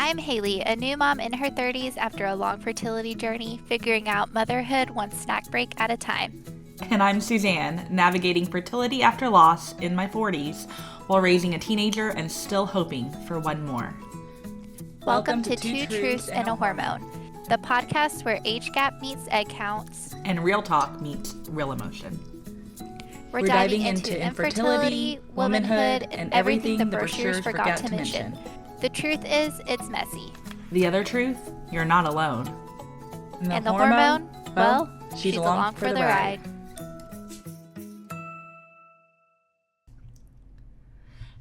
I'm Haley, a new mom in her 30s after a long fertility journey, figuring out motherhood one snack break at a time. And I'm Susanne, navigating fertility after loss in my 40s while raising a teenager and still hoping for one more. Welcome to Two Truths and a Hormone, the podcast where age gap meets egg counts And real talk meets real emotion. We're diving into infertility, womanhood, and everything the brochures forgot to mention. The truth is, it's messy. The other truth, you're not alone. And the hormone, well, she's along for the ride.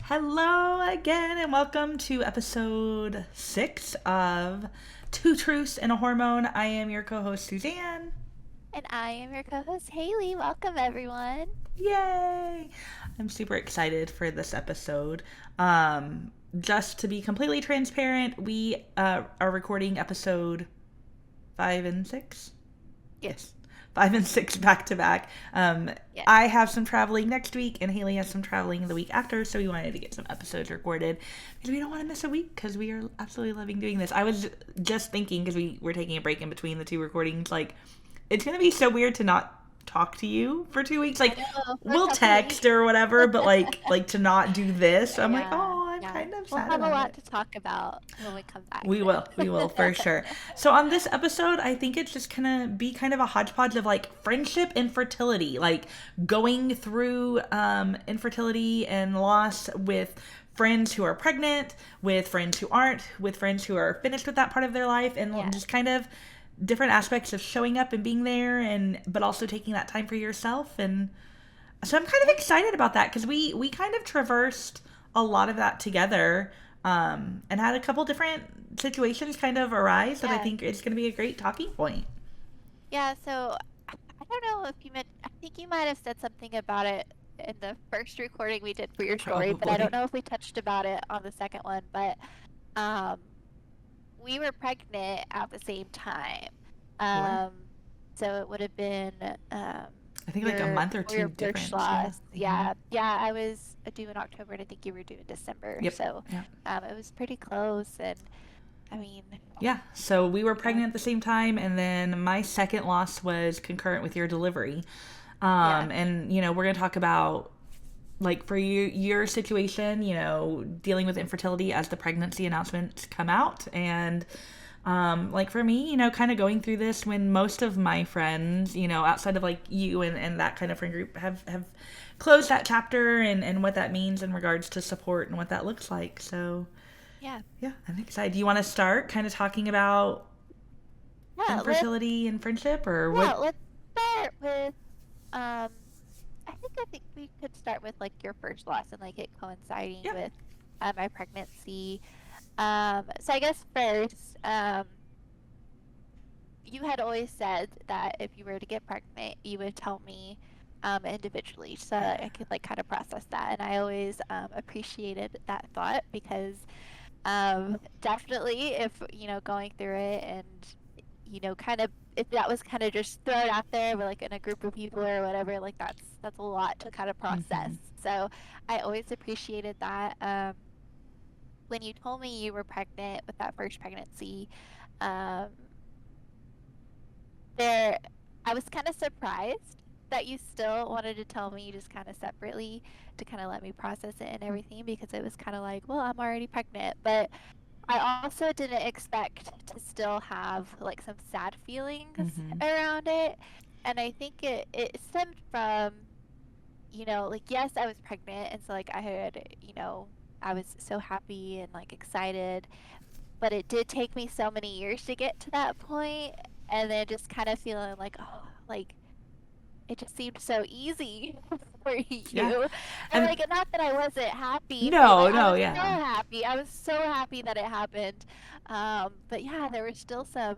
Hello again, and welcome to episode 6 of Two Truths and a Hormone. I am your co-host, Suzanne. And I am your co-host, Haley. Welcome, everyone. Yay! I'm super excited for this episode. Just to be completely transparent, we are recording episode 5 and 6? Yes. 5 and 6 back to back. Yes. I have some traveling next week, and Haley has some traveling the week after, so we wanted to get some episodes recorded because we don't want to miss a week because we are absolutely loving doing this. I was just thinking, because we were taking a break in between the two recordings, like, it's going to be so weird to not talk to you for 2 weeks. Like, we'll text or whatever, but like to not do this, I'm like, oh, I'm kind of sad. We'll have a lot to talk about when we come back. We will for sure. So on this episode, I think it's just gonna be kind of a hodgepodge of like friendship and fertility, like going through infertility and loss with friends who are pregnant, with friends who aren't, with friends who are finished with that part of their life, and just kind of different aspects of showing up and being there, and but also taking that time for yourself. And so I'm kind of excited about that because we kind of traversed a lot of that together, and had a couple different situations kind of arise that I think it's going to be a great talking point. Yeah, so I don't know if you meant, I think you might have said something about it in the first recording we did for your story, but I don't know if we touched about it on the second one. But we were pregnant at the same time. So it would have been I think like a month or two difference. Yeah, I was due in October, and I think you were due in December. Yep. So it was pretty close, and I mean... Yeah, so we were pregnant at the same time, and then my second loss was concurrent with your delivery. And, you know, we're going to talk about, like, for your situation, you know, dealing with infertility as the pregnancy announcements come out. And, like, for me, you know, kind of going through this when most of my friends, you know, outside of, like, you and that kind of friend group have closed that chapter and what that means in regards to support and what that looks like. So, yeah, I'm excited. Do you want to start kind of talking about infertility and friendship, or what? Yeah, let's start with, I think we could start with, like, your first loss and, like, it coinciding with my pregnancy. So I guess first, you had always said that if you were to get pregnant, you would tell me individually so that I could, like, kind of process that. And I always appreciated that thought because definitely if, you know, going through it and, you know, kind of, if that was kind of just thrown out there, but like in a group of people or whatever, like that's a lot to kind of process. So I always appreciated that. When you told me you were pregnant with that first pregnancy, I was kind of surprised that you still wanted to tell me just kind of separately to kind of let me process it and everything, because it was kind of like, well, I'm already pregnant. But I also didn't expect to still have like some sad feelings around it. And I think it stemmed from, you know, like, yes, I was pregnant, and so like I had, you know, I was so happy and like excited, but it did take me so many years to get to that point, and then just kind of feeling like, oh, like it just seemed so easy for you. Yeah. And like, not that I wasn't happy. No, like, no, so happy. I was so happy that it happened. But yeah, there were still some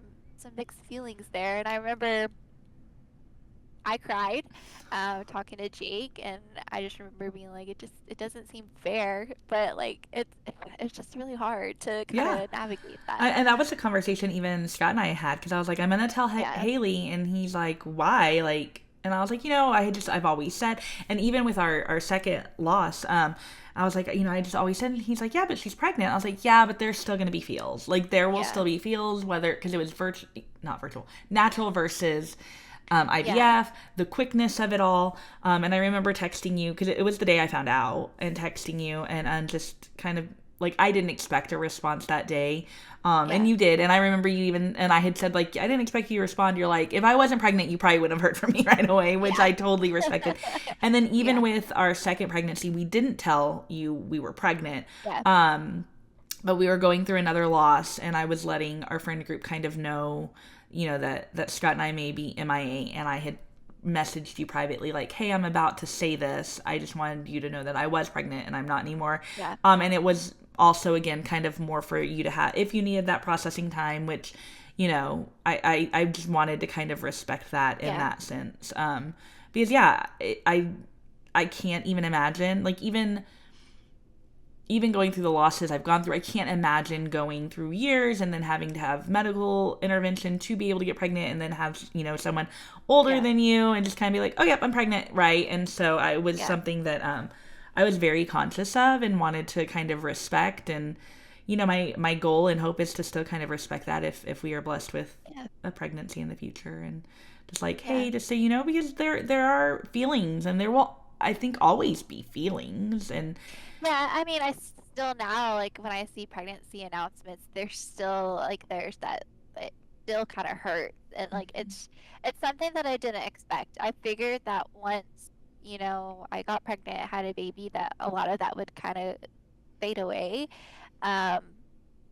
mixed feelings there, and I remember I cried talking to Jake, and I just remember being like, it doesn't seem fair, but like it's just really hard to kind of navigate that. And that was a conversation even Scott and I had, because I was like, I'm gonna tell Haley, and he's like, why? Like, And I was like, I've always said, and even with our second loss, I was like, I just always said, and he's like, yeah, but she's pregnant. I was like, yeah, but there's still going to be feels. Like, there will Yeah. still be feels, whether, because it was not virtual, natural versus Yeah. IVF, the quickness of it all. And I remember texting you, because it was the day I found out, and texting you, and just kind of, like, I didn't expect a response that day. And Yeah. you did. And I remember you even, and I had said, like, I didn't expect you to respond. You're like, if I wasn't pregnant, you probably wouldn't have heard from me right away, which Yeah. I totally respected. And then even Yeah. with our second pregnancy, we didn't tell you we were pregnant. Yeah. But we were going through another loss, and I was letting our friend group kind of know, that Scott and I may be MIA, and I had messaged you privately like, hey, I'm about to say this. I just wanted you to know that I was pregnant and I'm not anymore. Yeah. And it was also, again, kind of more for you to have, if you needed that processing time, which, I just wanted to kind of respect that in Yeah. that sense. Because, yeah, I can't even imagine, like, even going through the losses I've gone through, I can't imagine going through years and then having to have medical intervention to be able to get pregnant, and then have, someone older Yeah. than you and just kind of be like, oh, yep, I'm pregnant, right? And so I was Yeah. something that I was very conscious of and wanted to kind of respect. And, my goal and hope is to still kind of respect that if we are blessed with Yeah. a pregnancy in the future. And just like, Yeah. hey, just so you know, because there are feelings, and there will, I think, always be feelings. And Yeah, I mean, I still now, like, when I see pregnancy announcements, there's still, like, there's that, it still kind of hurts. And, like, it's something that I didn't expect. I figured that once, I got pregnant, had a baby, that a lot of that would kind of fade away. Um,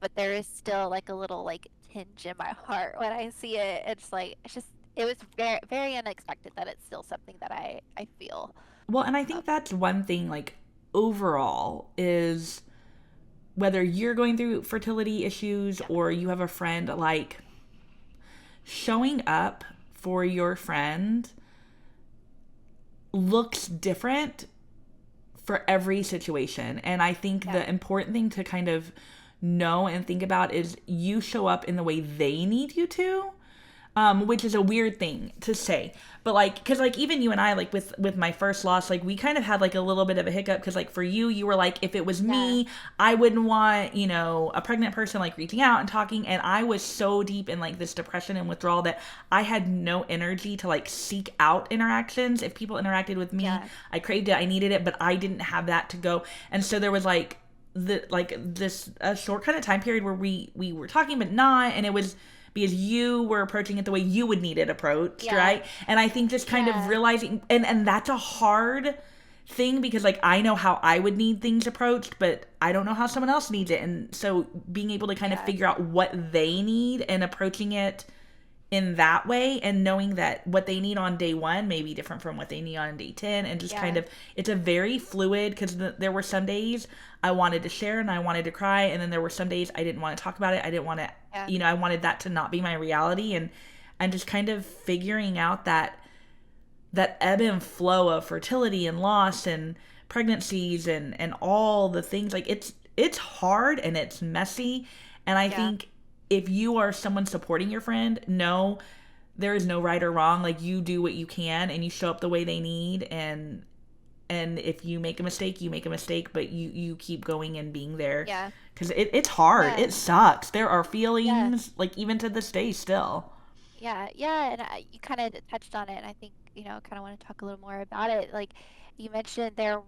but there is still, like, a little, like, tinge in my heart when I see it. It's like, it was very, very unexpected that it's still something that I feel. well, and I Um, think that's one thing, like, overall, is whether you're going through fertility issues yeah. or you have a friend, like, showing up for your friend looks different for every situation. And I think Yeah. the important thing to kind of know and think about is you show up in the way they need you to, which is a weird thing to say. But, like, because, like, even you and I, like, with my first loss, like, we kind of had, like, a little bit of a hiccup, because, like, for you, you were like, if it was Yeah. me, I wouldn't want, a pregnant person, like, reaching out and talking. And I was so deep in, like, this depression and withdrawal that I had no energy to, like, seek out interactions. If people interacted with me, Yeah. I craved it, I needed it, but I didn't have that to go. And so there was, like, this a short kind of time period where we were talking but not, and it was because you were approaching it the way you would need it approached, Yeah. right? And I think just kind of Yeah. realizing, and that's a hard thing, because, like, I know how I would need things approached, but I don't know how someone else needs it. And so being able to kind of Yeah. figure out what they need and approaching it in that way, and knowing that what they need on day one may be different from what they need on day 10, and just kind Yeah. of, it's a very fluid, because there were some days I wanted to share and I wanted to cry, and then there were some days I didn't want to talk about it. I didn't want to, Yeah. I wanted that to not be my reality. And just kind of figuring out that ebb and flow of fertility and loss and pregnancies and all the things, like, it's hard and it's messy. And I Yeah. think if you are someone supporting your friend, no, there is no right or wrong. Like, you do what you can and you show up the way they need. And if you make a mistake, you make a mistake, but you keep going and being there, Yeah. because it's hard. Yeah. It sucks. There are Yeah. feelings, like, even to this day still. Yeah. Yeah. And you kind of touched on it, and I think, kind of want to talk a little more about it. Like, you mentioned, there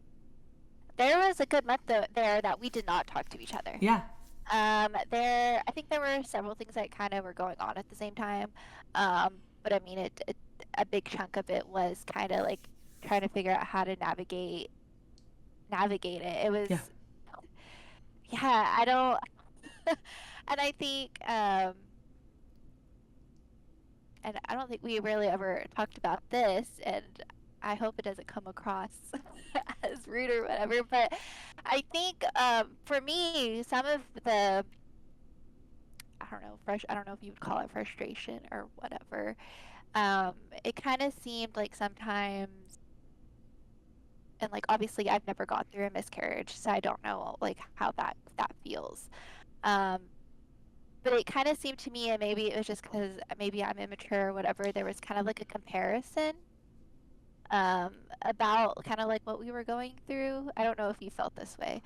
was a good month there that we did not talk to each other. Yeah. I think there were several things that kind of were going on at the same time. But I mean, a big chunk of it was kind of like trying to figure out how to navigate it. It was, Yeah. yeah, I don't, and I think, and I don't think we really ever talked about this, and I hope it doesn't come across as rude or whatever, but I think, for me, some of the, I don't know, I don't know if you would call it frustration or whatever. Um, it kind of seemed like sometimes, and, like, obviously I've never gone through a miscarriage, so I don't know, like, how that feels. Um, but it kind of seemed to me, and maybe it was just because maybe I'm immature or whatever, there was kind of like a comparison about kind of like what we were going through. I don't know if you felt this way.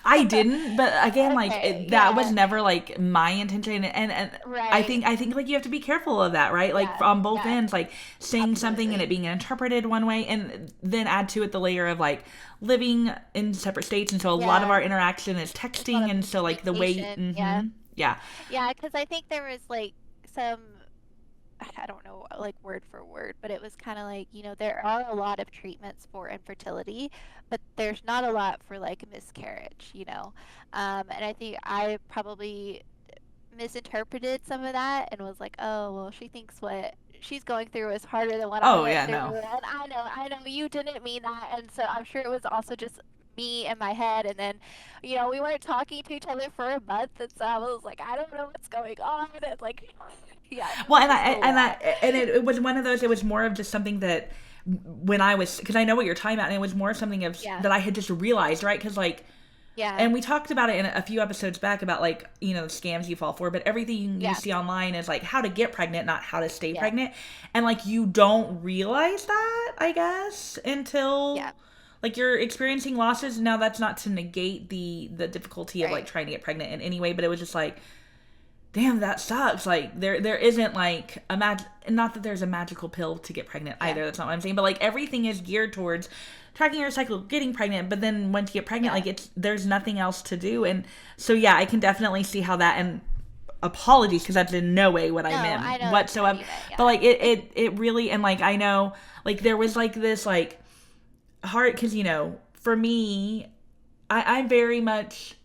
I didn't, but again, like Okay, that was yeah, never like my intention, and right, I think like you have to be careful of that, right? Like yeah, on both yeah, ends, like saying something and it absolutely. being interpreted one way, and then add to it the layer of like living in separate states, and so a lot of Yeah, our interaction is there's a lot texting, of and so like the way, miscommunication. Yeah, yeah, yeah, because I think there was like some, I don't know, like word for word, but it was kind of like, there are a lot of treatments for infertility, but there's not a lot for like miscarriage. And I think I probably misinterpreted some of that and was like, oh, well, she thinks what she's going through is harder than what I oh went yeah, through. no. And I know you didn't mean that. And so I'm sure it was also just me in my head. And then, we weren't talking to each other for a month. And so I was like, I don't know what's going on. And like, yeah, it Well, was just a lot. and it was one of those. It was more of just something that when I was, because I know what you're talking about, and it was more of something of Yeah. that I had just realized, right? Because like, Yeah. and we talked about it in a few episodes back about like the scams you fall for, but everything you Yeah. see online is like how to get pregnant, not how to stay Yeah. pregnant, and like you don't realize that, I guess, until Yeah. like you're experiencing losses. Now that's not to negate the difficulty of like Right. trying to get pregnant in any way, but it was just like, damn, that sucks. Like there isn't like not that there's a magical pill to get pregnant Yeah. either. That's not what I'm saying. But like everything is geared towards tracking your cycle, getting pregnant. But then once you get pregnant, Yeah. like there's nothing else to do. And so yeah, I can definitely see how that. And apologies because that's in no way what I No, meant I know that's not what whatsoever. you meant. But Yeah. like it really, and like I know like there was like this like hard because for me, I'm very much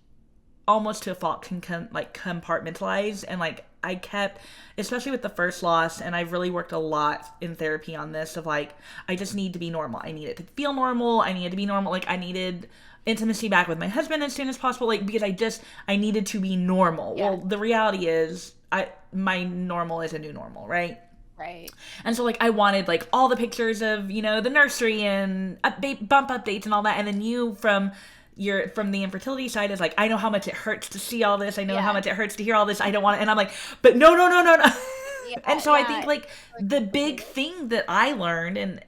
almost to a fault like compartmentalize, and like I kept, especially with the first loss, and I've really worked a lot in therapy on this of like I just need to be normal. I need it to feel normal. I needed to be normal. Like I needed intimacy back with my husband as soon as possible, like because I needed to be normal. Yeah. Well, the reality is my normal is a new normal, right? Right. And so like I wanted like all the pictures of the nursery and bump updates and all that, and then from the infertility side is like, I know how much it hurts to see all this. I know how Yeah. much it hurts to hear all this. I don't want it. And I'm like, but no, no, no, no, no. Yeah. And so I think Yeah. like Like, the big completely. thing that I learned, and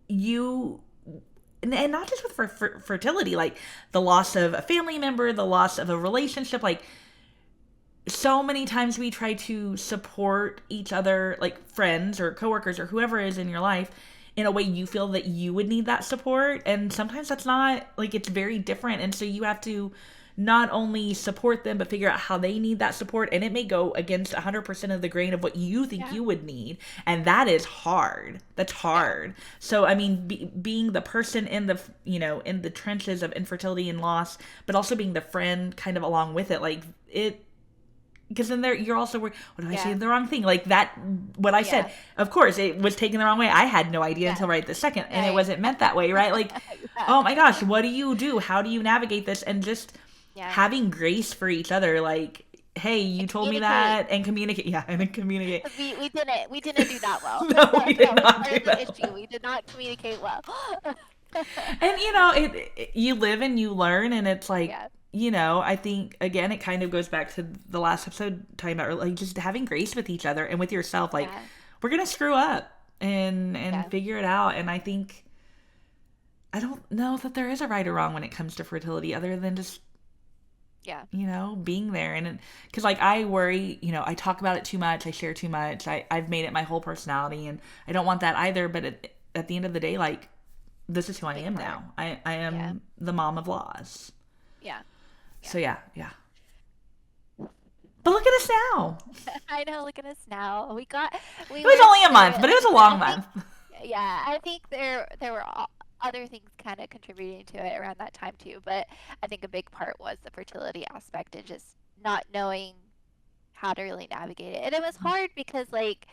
you, and not just with fertility, like the loss of a family member, the loss of a relationship, like so many times we try to support each other, like friends or coworkers or whoever is in your life, in a way you feel that you would need that support. And sometimes that's not, like, it's very different. And so you have to not only support them, but figure out how they need that support. And it may go against 100% of the grain of what you think Yeah. you would need. And that is hard. That's Yeah. hard. So, I mean, being the person in the, in the trenches of infertility and loss, but also being the friend kind of along with it, like, because then you're also worried, what if I say Yeah. the wrong thing? Like that, what I said, Yeah. of course, it was taken the wrong way. I had no idea Yeah. until right this second, and it Right. wasn't meant that way, right? Like, Yeah. oh my gosh, what do you do? How do you navigate this? And just Yeah. having grace for each other, like, hey, you And told me communicate. that, and communicate. Yeah, and then communicate. 'Cause we didn't do that well. No, we did That was not part do of the that. issue. We did not communicate well. And you live and you learn, and it's like, Yeah. I think again it kind of goes back to the last episode talking about like just having grace with each other and with yourself. Like Yeah. we're gonna screw up and Yeah. figure it out. And I think I don't know that there is a right or wrong when it comes to fertility, other than just Yeah. being there. And because like I worry, I talk about it too much, I share too much, I've made it my whole personality, and I don't want that either. But at the end of the day, like this is who I Big am part. now. I am Yeah. the mom of laws. Yeah. So yeah. But look at us now. I know. Look at us now. We It was went only a month, through but it. it was a I long think, month. yeah, I think there were other things kind of contributing to it around that time too. But I think a big part was the fertility aspect and just not knowing how to really navigate it. And it was hard because like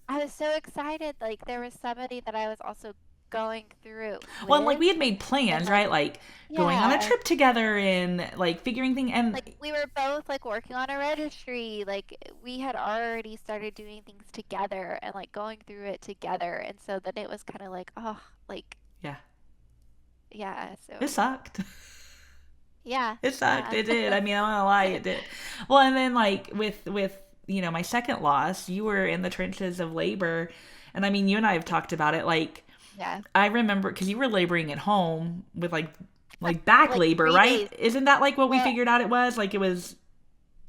I was so excited. Like there was somebody that I was also going through it Well, and like with, we had made and plans, like right? Like going on a yeah, trip together and like figuring things. And like we were both like working on a registry. Like we had already started doing things together and like going through it together. And so then it was kind of like, oh, like yeah, yeah. it So sucked. yeah, It sucked. yeah, It did. I mean, I'm not gonna lie, it did. Well, and then like with my second loss, you were in the trenches of labor, And I mean, you and I have talked about it. Like, Yeah. I remember because you were laboring at home with like back Like labor, 3 days. right? Isn't that like what we Well, figured out it was? Like it was,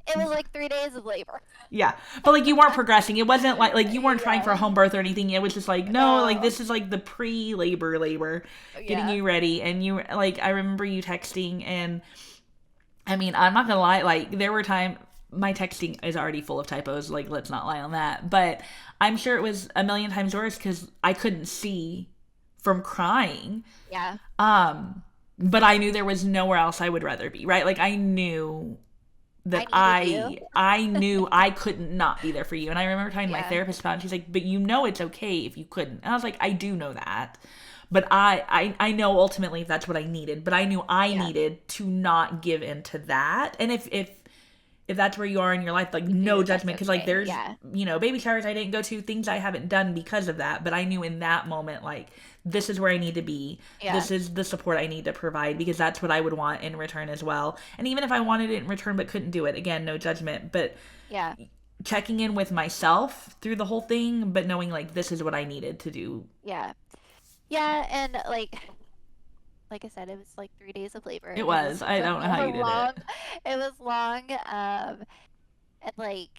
it was like 3 days of labor. yeah. But like you weren't progressing. It wasn't like you weren't trying for a Yeah. home birth or anything. It was just like no, like No. this is like the pre-labor, getting Yeah. you ready. And you like I remember you texting, and I mean I'm not gonna lie, like there were times my texting is already full of typos. Like let's not lie on that. But I'm sure it was a million times worse because I couldn't see from crying. Yeah. Um, but I knew there was nowhere else I would rather be, right? Like I knew I that needed you. I knew I couldn't not be there for you. And I remember talking to my Yeah. therapist about it, and she's like, "But you know it's okay if you couldn't." And I was like, "I do know that." But I know ultimately that's what I needed, but I knew I Yeah. needed to not give in to that. And if that's where you are in your life, like no Dude, that's judgment, because like okay. there's Yeah. baby showers I didn't go to, things I haven't done because of that, but I knew in that moment like this is where I need to be, Yeah. this is the support I need to provide, because that's what I would want in return as well. And even if I wanted it in return but couldn't do it, again, no judgment, but Yeah. checking in with myself through the whole thing, but knowing like this is what I needed to do. Yeah. Yeah. And like I said, it was like 3 days of labor. It It was was, I don't know how you did long. it. It was long. And like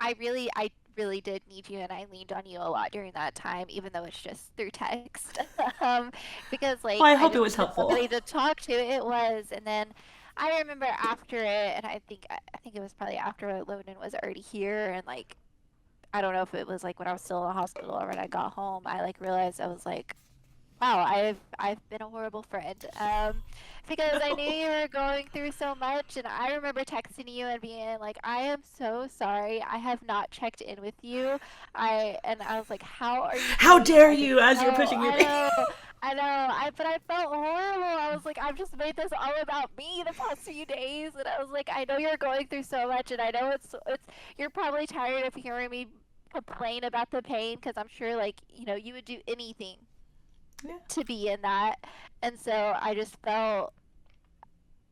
I really did need you, and I leaned on you a lot during that time, even though it's just through text. um, because like Well, I I hope it just was needed helpful. somebody to talk to. It was, and then I remember after it, and I think it was probably after Loden was already here, and like I don't know if it was like when I was still in the hospital or when I got home, I like realized I was like, wow, I've been a horrible friend. Because I knew you were going through so much, and I remember texting you and being like, I am so sorry. I have not checked in with you. I was like, how are you How doing? dare I just you as you're felt pushing your I baby. know, I know. But I felt horrible. I was like, I've just made this all about me the past few days, and I was like, I know you're going through so much, and I know it's you're probably tired of hearing me complain about the pain because I'm sure like you would do anything Yeah. to be in that. And so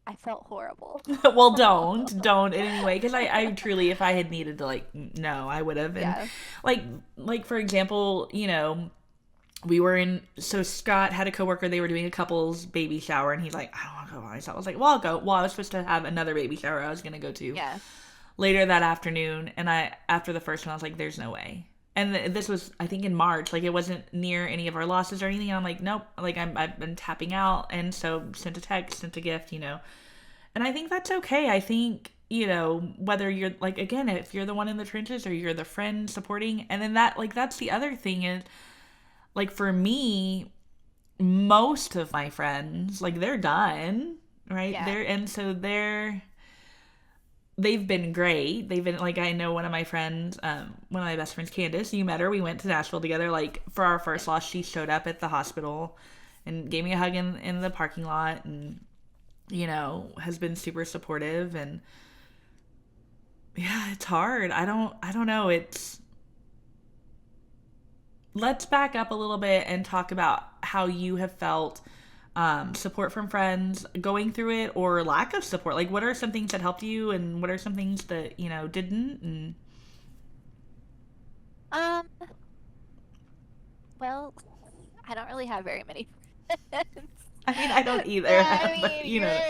I felt horrible. Well, don't in any way, because I truly, if I had needed to like no, I would have. And Yeah. like like for example, we were in, so Scott had a coworker, they were doing a couple's baby shower, and he's like, I don't want to go by myself. I was like, well, I'll go. Well, I was supposed to have another baby shower I was gonna go to Yeah. later that afternoon, and after the first one I was like, there's no way. And this was, I think, in March. Like it wasn't near any of our losses or anything. And I'm like, nope. Like I've been tapping out, and so sent a text, sent a gift. And I think that's okay. I think, whether you're like, again, if you're the one in the trenches or you're the friend supporting, and then that's the other thing is, like, for me, most of my friends, like, they're done, right? Yeah. And so they've been great. They've been, like, I know one of my friends, one of my best friends, Candace, you met her. We went to Nashville together. Like, for our first loss, she showed up at the hospital and gave me a hug in the parking lot, and has been super supportive. And yeah, it's hard. I don't know. Let's back up a little bit and talk about how you have felt, support from friends going through it, or lack of support. Like, what are some things that helped you, and what are some things that didn't? And Um, well, I don't really have very many friends. I mean, I don't either, I but mean, you're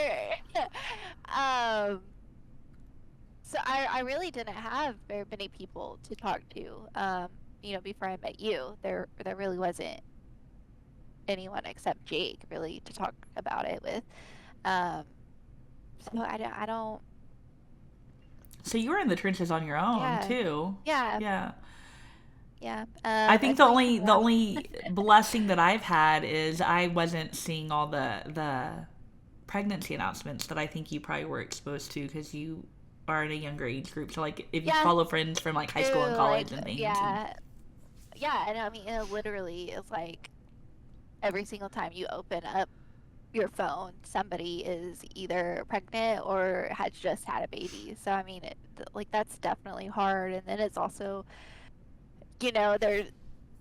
um so I really didn't have very many people to talk to. Before I met you. There really wasn't anyone except Jake really to talk about it with. Um so I don't so you were in the trenches on your own yeah. too. Yeah. Yeah. Yeah. I think It's the like only the yeah. only blessing that I've had is I wasn't seeing all the pregnancy announcements that I think you probably were exposed to, because you are in a younger age group. So like if you Yeah, follow friends from like high true. school and Like college and things, and yeah. Yeah, and I mean it literally is like every single time you open up your phone, somebody is either pregnant or has just had a baby. So I mean, like that's definitely hard. And then it's also, there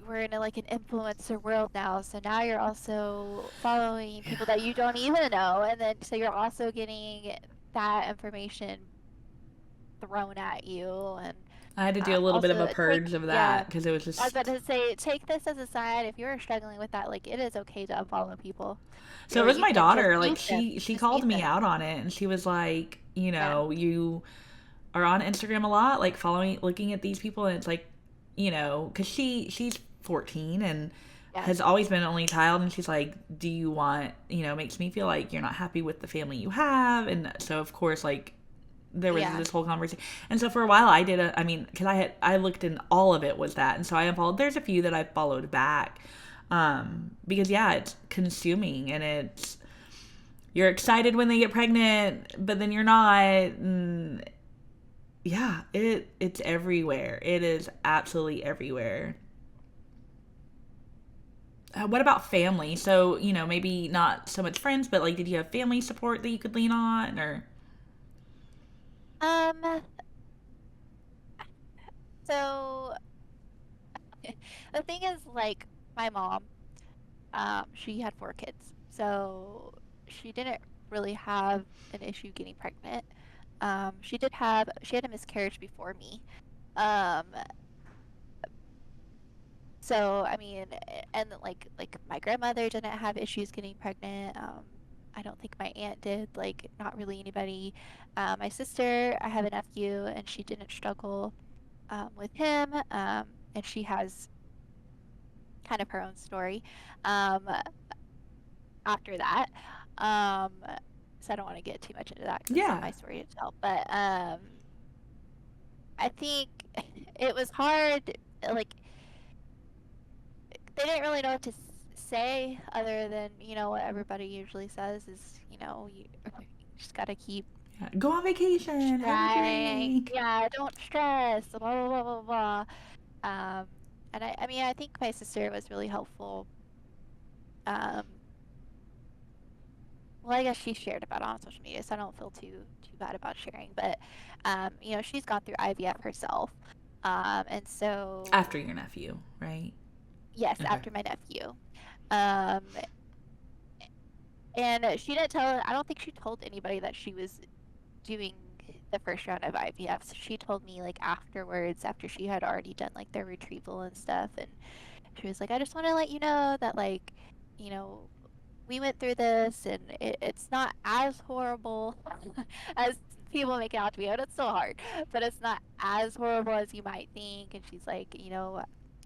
we're in like an influencer world now. So now you're also following yeah. people that you don't even know, and then so you're also getting that information thrown at you, and I had to do a little bit of a Also, purge of yeah, that because it was I was just. about to say, take this as a sign. If you're struggling with that, like, it is okay to unfollow people, So it or was my even just daughter. Like mute them. she Just called mute me them. out on it, and she was like, Yeah, you are on Instagram a lot, like following, looking at these people, and it's like, because she's 14 and yeah, has always been an only child, and she's like, do you want, makes me feel like you're not happy with the family you have, and so of course, like, there was yeah. this whole conversation, and so for a while I did I mean, because I looked and all of it was that, and so I unfollowed. There's a few that I followed back, because yeah, it's consuming, and it's, you're excited when they get pregnant, but then you're not, and yeah, it's everywhere. It is absolutely everywhere. What about family? So, maybe not so much friends, but like, did you have family support that you could lean on, or? Um, so the thing is, like, my mom, she had 4 kids, so she didn't really have an issue getting pregnant. She had a miscarriage before me. Um, so I mean, and like my grandmother didn't have issues getting pregnant. I don't think my aunt did, like, not really anybody. My sister, I have a nephew, and she didn't struggle with him. And she has kind of her own story um, after that. Um, so I don't want to get too much into that because it's not Yeah. my story to tell. But I think it was hard. Like, they didn't really know what to say other than, what everybody usually says is, you just gotta keep Yeah. Go on vacation, have a trying. drink. Yeah, don't stress. Blah blah blah blah blah. Um, and I mean, I think my sister was really helpful. Um, well, I guess she shared about it on social media, so I don't feel too bad about sharing. But she's gone through IVF herself. And so After your nephew, right? yes, Okay. after my nephew. Um, and she didn't tell. I don't think she told anybody that she was doing the first round of IVF. So she told me, like, afterwards, after she had already done like their retrieval and stuff, and she was like, I just want to let you know that, like, you know, we went through this, and it's not as horrible as people make it out to be. And it's still hard, but it's not as horrible as you might think. And she's like,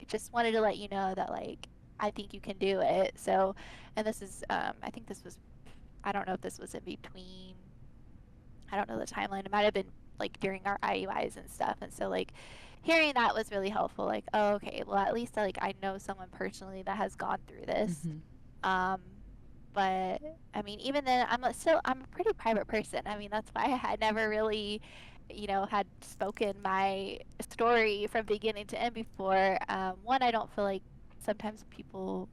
I just wanted to let you know that, like, I think you can do it. So, and this is, I think this was, I don't know if this was in between. I don't know the timeline. It might have been like during our IUIs and stuff. And so, like, hearing that was really helpful. Like, oh, okay, well, at least, like, I know someone personally that has gone through this. Mm-hmm. Um, but I mean, even then, I'm a pretty private person. I mean, that's why I had never really, had spoken my story from beginning to end before. One, I don't feel like sometimes people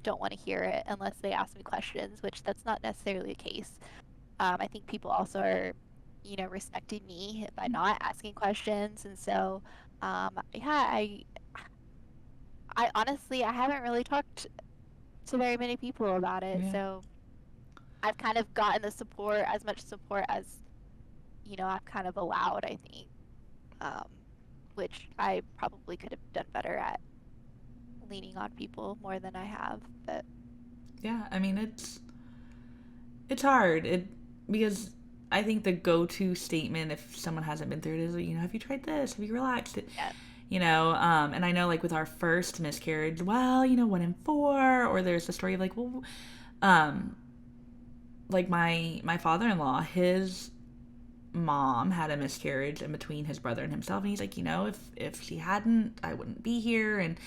don't want to hear it unless they ask me questions, which that's not necessarily the case. I think people also are, respecting me by not asking questions, and so, yeah, I honestly, I haven't really talked to very many people about it, Yeah. so I've kind of gotten the support, as much support as, I've kind of allowed, I think, um, which I probably could have done better at leaning on people more than I have, but Yeah. I mean, it's hard. Because I think the go-to statement if someone hasn't been through it is, have you tried this? Have you relaxed? yeah, And I know, like, with our first miscarriage, well, 1 in 4, or there's the story of, like, well, um, like my father-in-law, his mom had a miscarriage in between his brother and himself, and he's like, if she hadn't, I wouldn't be here, and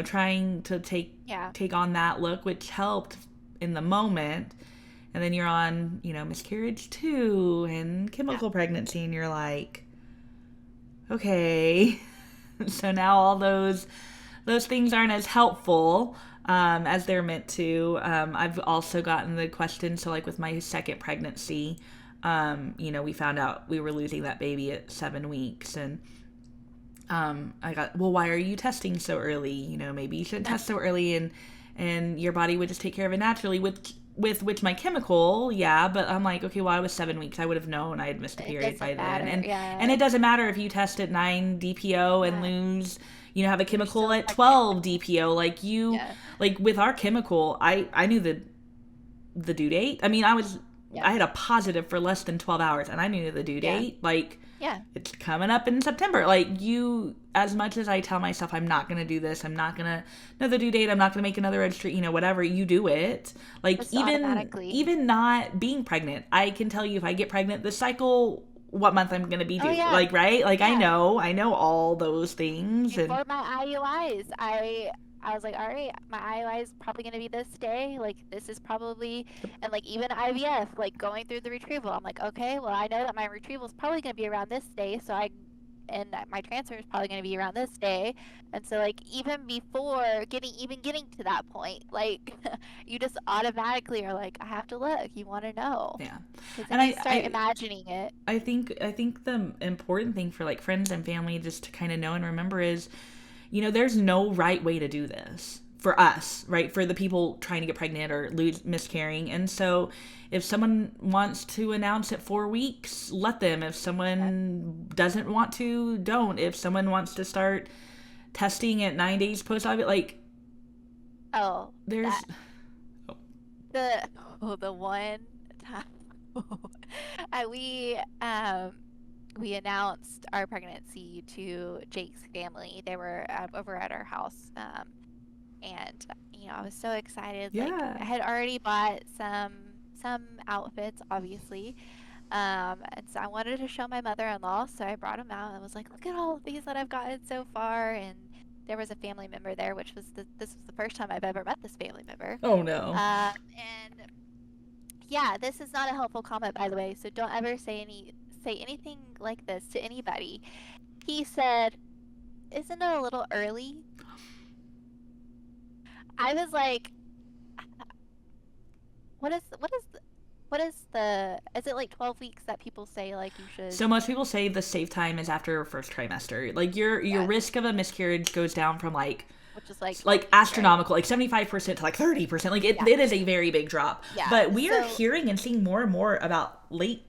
trying to yeah, take on that look, which helped in the moment, and then you're on, miscarriage 2 and yeah, chemical pregnancy, and you're like, okay. So now all those things aren't as helpful, as they're meant to. I've also gotten the question. So, like, with my second pregnancy, we found out we were losing that baby at 7 weeks, and I got, well, why are you testing so early? Maybe you shouldn't test so early, and your body would just take care of it naturally. Which with my chemical, yeah, but I'm like, okay, well, I was 7 weeks. I would have known I had missed a It period by doesn't then. matter. And Yeah. it doesn't matter if you test at 9 DPO and Yeah. lose, have a You're chemical still at pregnant. 12 DPO. Yeah. Like with our chemical, I knew the due date. I mean, Yeah. I had a positive for less than 12 hours and I knew the due Yeah. date. Like, Yeah. it's coming up in September. Like, as much as I tell myself I'm not going to do this, I'm not going to know the due date, I'm not going to make another registry, whatever, you do it. Like, Just even automatically. even not being pregnant, I can tell you if I get pregnant, the cycle, what month I'm going to be Oh due. yeah. Like, right? Like, Yeah. I know all those things. And Before my IUIs, I was like, all right, my IUI is probably gonna be this day. Like this is probably, and like even IVF, like going through the retrieval, I'm like, okay, well I know that my retrieval is probably gonna be around this day, so and that my transfer is probably gonna be around this day, and so like even before getting to that point, like you just automatically are like, I have to look. You want to know, yeah. because then And you start imagining it. I think the important thing for like friends and family just to kind of know and remember is, there's no right way to do this for us, right? For the people trying to get pregnant or miscarrying. And so if someone wants to announce at 4 weeks, let them. If someone doesn't want to, don't. If someone wants to start testing at 9 days post ovulation, like, Oh, there's, that the the one time I, we announced our pregnancy to Jake's family. They were over at our house, and I was so excited. Like yeah. I had already bought some outfits, obviously, and so I wanted to show my mother-in-law. So I brought them out and was like, "Look at all of these that I've gotten so far." And there was a family member there, which was this was the first time I've ever met this family member. Oh no. And yeah, this is not a helpful comment, by the way. So don't ever say anything like this to anybody. He said, "Isn't it a little early?" I was like, what is the is it like 12 weeks that people say like you should? So most people say the safe time is after first trimester. Like your Yeah, risk of a miscarriage goes down from which is like 12 like weeks, right? astronomical, like 75% to like 30%. Like Yeah, it is a very big drop. yeah. But we are So hearing and seeing more and more about late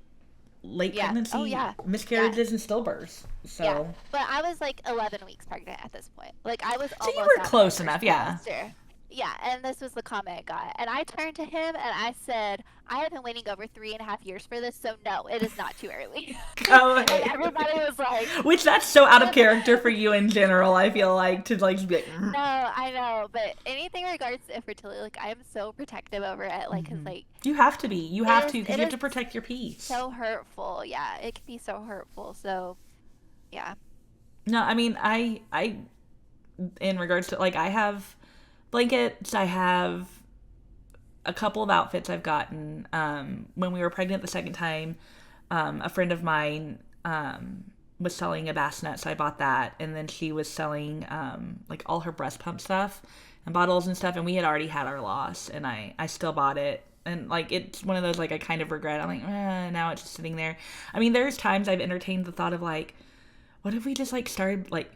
yeah. Oh pregnancy yeah. Yeah. miscarriages and stillbirths. Yeah. So But I was like 11 weeks pregnant at this point. Like I was so you almost were out of my close first enough, yeah. trimester. Yeah, and this was the comment I got. And I turned to him and I said, I have been waiting over 3.5 years for this, so no, it is not too early. Oh, And hey. everybody was like, Which that's so out of character for you in general. I feel like to like just be like, no, I know. But anything regards to infertility, like I am so protective over it. Like, cause like you have to be. You have to because it you have is to protect your peace. so hurtful. Yeah, it can be so hurtful. So yeah, No, I mean, I in regards to like I have blankets, I have a couple of outfits I've gotten. When we were pregnant the second time, a friend of mine was selling a bassinet, so I bought that, and then she was selling like all her breast pump stuff and bottles and stuff, and we had already had our loss, and I still bought it. And like it's one of those like I kind of regret. I'm like, now it's just sitting there. I mean, there's times I've entertained the thought of like, what if we just like started like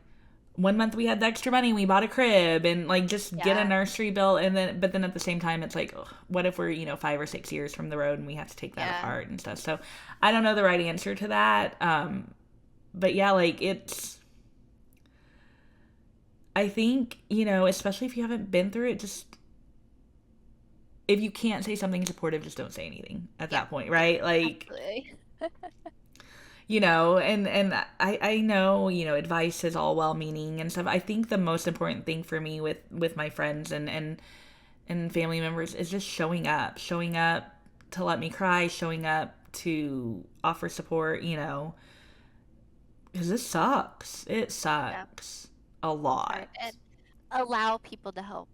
1 month we had the extra money, we bought a crib and like just get a yeah, nursery built, and then but then at the same time it's like, ugh, what if we're 5 or 6 years from the road and we have to take that yeah, apart and stuff. So I don't know the right answer to that. But yeah, like it's, I think especially if you haven't been through it, just if you can't say something supportive, just don't say anything at yeah, that point, right? Like, absolutely. and I know advice is all well meaning and stuff. I think the most important thing for me with my friends and family members is just showing up to let me cry, showing up to offer support, because this sucks. It Yeah, sucks a it's lot. hard. And allow people to help.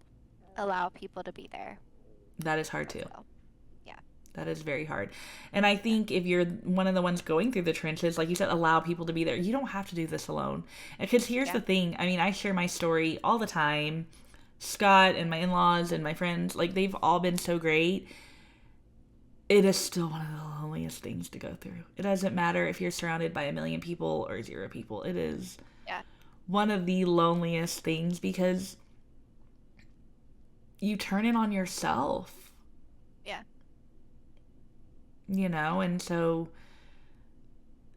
Allow people to be there That is hard as too. well. Yeah, That is very hard. And I yeah, think if you're one of the ones going through the trenches, like you said, allow people to be there. You don't have to do this alone. Because here's yeah, the thing. I mean, I share my story all the time. Scott and my in-laws and my friends, like they've all been so great. It is still one of the loneliest things to go through. It doesn't matter if you're surrounded by a million people or 0 people. It is yeah, one of the loneliest things because you turn it on yourself. yeah. And so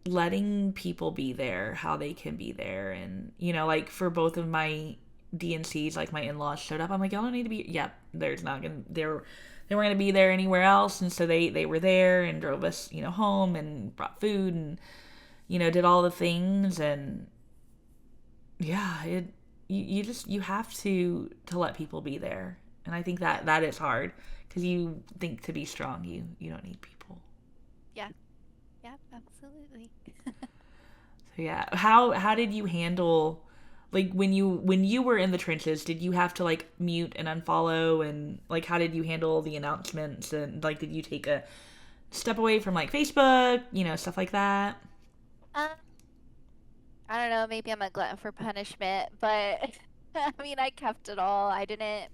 letting people be there how they can be there. And like for both of my DNCs, like my in-laws showed up. I'm like, y'all don't need to be. Yep, there's not gonna they weren't gonna be there anywhere else, and so they were there and drove us home and brought food and did all the things. And yeah, you have to let people be there. And I think Yeah. that is hard because you think to be strong you don't need people. Yeah. Yeah. Absolutely. So yeah, how did you handle, like, when you were in the trenches? Did you have to like mute and unfollow, and like how did you handle the announcements, and like did you take a step away from like Facebook, stuff like that? Um, I don't know. Maybe I'm a glutton for punishment, but I mean, I kept it all. I didn't.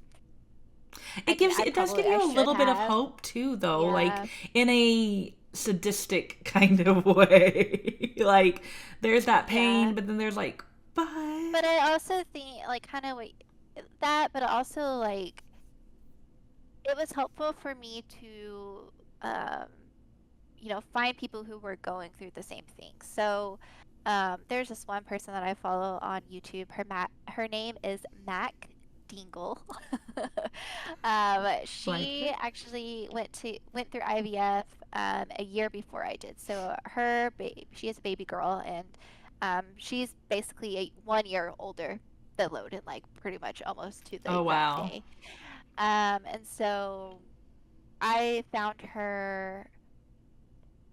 It I does give probably I you a should little bit of have. hope too, though, like Yeah. in a sadistic kind of way. Like there's that pain, Yeah. but then there's like, but But I also think like kind of that, but also like it was helpful for me to um find people who were going through the same thing. So there's this one person that I follow on YouTube. Her name is Mac Dingle. like She it. actually went through IVF a year before I did. So she is a baby girl, and she's basically 1 year older than Loden, like pretty much almost to the Oh exact wow. day. And so I found her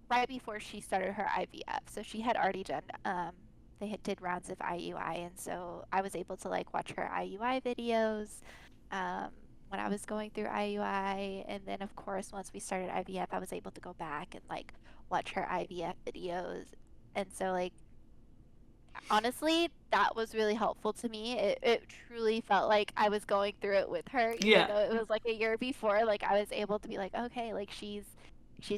right before she started her IVF. So she had already done they had did rounds of IUI, and so I was able to like watch her IUI videos um when I was going through IUI. And then of course once we started IVF I was able to go back and like watch her IVF videos. And so like honestly, that was really helpful to me. It truly felt like I was going through it with her, even Yeah. though it was like a year before. Like I was able to be like, okay, like she's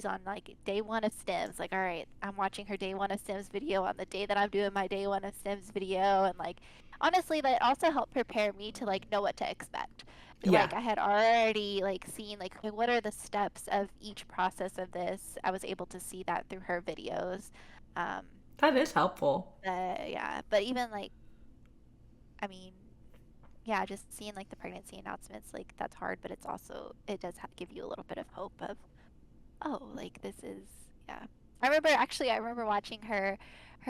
on like day one of stems. Like, all right, I'm watching her day one of stems video on the day that I'm doing my day one of stems video. And like honestly, that also helped prepare me to like know what to expect. Yeah. Like I had already like seen like, okay, what are the steps of each process of this. I was able to see that through her videos. Um, That is helpful. yeah, but even like, I mean, yeah, just seeing like the pregnancy announcements, like that's hard, but it's also, it does give you a little bit of hope of, oh, like this is, yeah. I remember watching her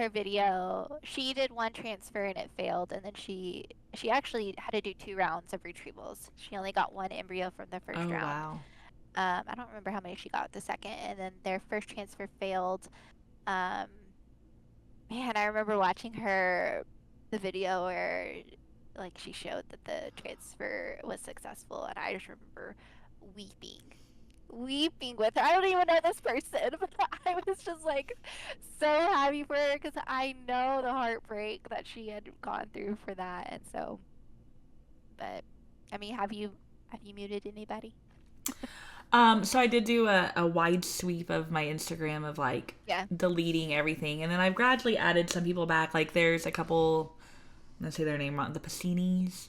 video. She did one transfer and it failed, and then she actually had to do 2 rounds of retrievals. She only got one embryo from the first Oh round. wow. I don't remember how many she got the second, and then their first transfer failed. Um, Man, I remember watching the video where like she showed that the transfer was successful, and I just remember weeping. Weeping with her. I don't even know this person, but I was just like so happy for her because I know the heartbreak that she had gone through for that. And so, but I mean, have you muted anybody? So I did do a wide sweep of my Instagram of like Yeah. deleting everything, and then I've gradually added some people back. Like there's a couple, I'm gonna say their name wrong, the Pacinis.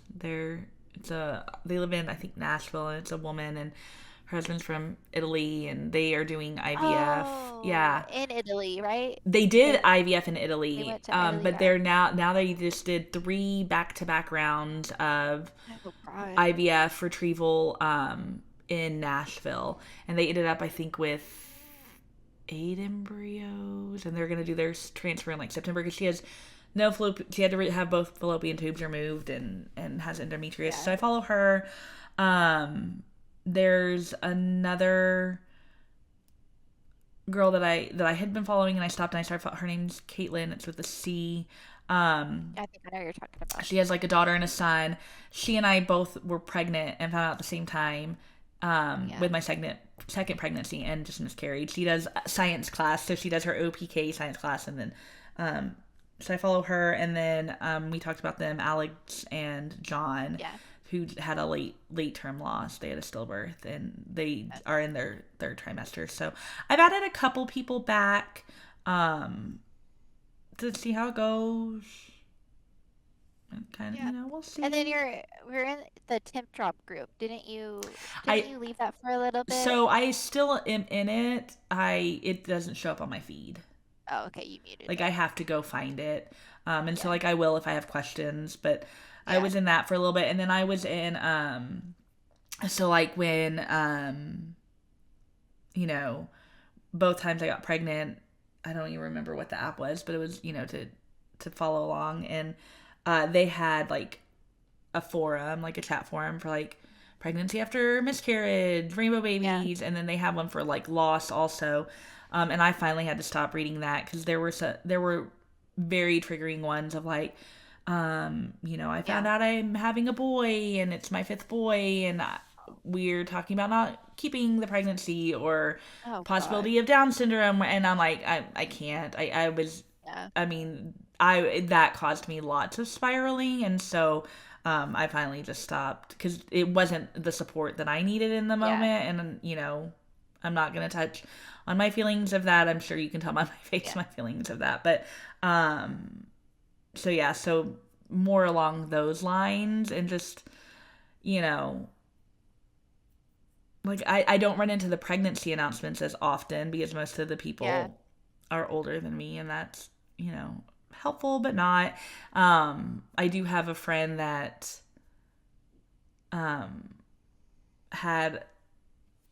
They live in, I think, Nashville, and it's a woman, and her husband's from Italy, and they are doing IVF. Oh, Yeah, in Italy, right? they did They IVF in they Italy, went to Italy. but they're now they just did 3 back-to-back rounds of Oh God. IVF retrieval in Nashville, and they ended up, I think, with 8 embryos, and they're gonna do their transfer in like September because she has no she had to have both fallopian tubes removed, and has endometriosis. Yeah. So I follow her. There's another girl that I had been following, and I stopped and I started. Her name's Caitlin. It's with a C. Um, I think I know what you're talking about. she has like a daughter and a son. She and I both were pregnant and found out at the same time, Yeah. with my second pregnancy, and just miscarried. She does science class, so she does her OPK science class, and then so I follow her. And then we talked about them, Alex and John, Yeah. who had a late term loss. They had a stillbirth, and they Yeah. are in their third trimester. So I've added a couple people back, to see how it goes. And kind of, Yeah. we'll And then see. we're in the temp drop group. Didn't I you leave that for a little bit? So I still am in it. It doesn't show up on my feed. Oh, okay, you muted Like it. I have to go find it. And so Yeah. like I will if I have questions, but I Yeah. was in that for a little bit, and then I was in so like when you know, both times I got pregnant, I don't even remember what the app was, but it was, to follow along, and they had like a forum, like a chat forum for like pregnancy after miscarriage, rainbow Yeah. babies, and then they have one for like loss also. And I finally had to stop reading that because there were very triggering ones of like, I found Yeah. out I'm having a boy and it's my fifth boy, and we're talking about not keeping the pregnancy or Oh God. possibility of Down syndrome, and I'm like, I can't. Yeah. I mean, I that caused me lots of spiraling, and so I finally just stopped because it wasn't the support that I needed in the Yeah. moment, and I'm not gonna touch on my feelings of that. I'm sure you can tell by my face Yeah. my feelings of that, but so yeah, so more along those lines, and just you know like I don't run into the pregnancy announcements as often because most of the Yeah. people are older than me, and that's helpful but not. I do have a friend that um had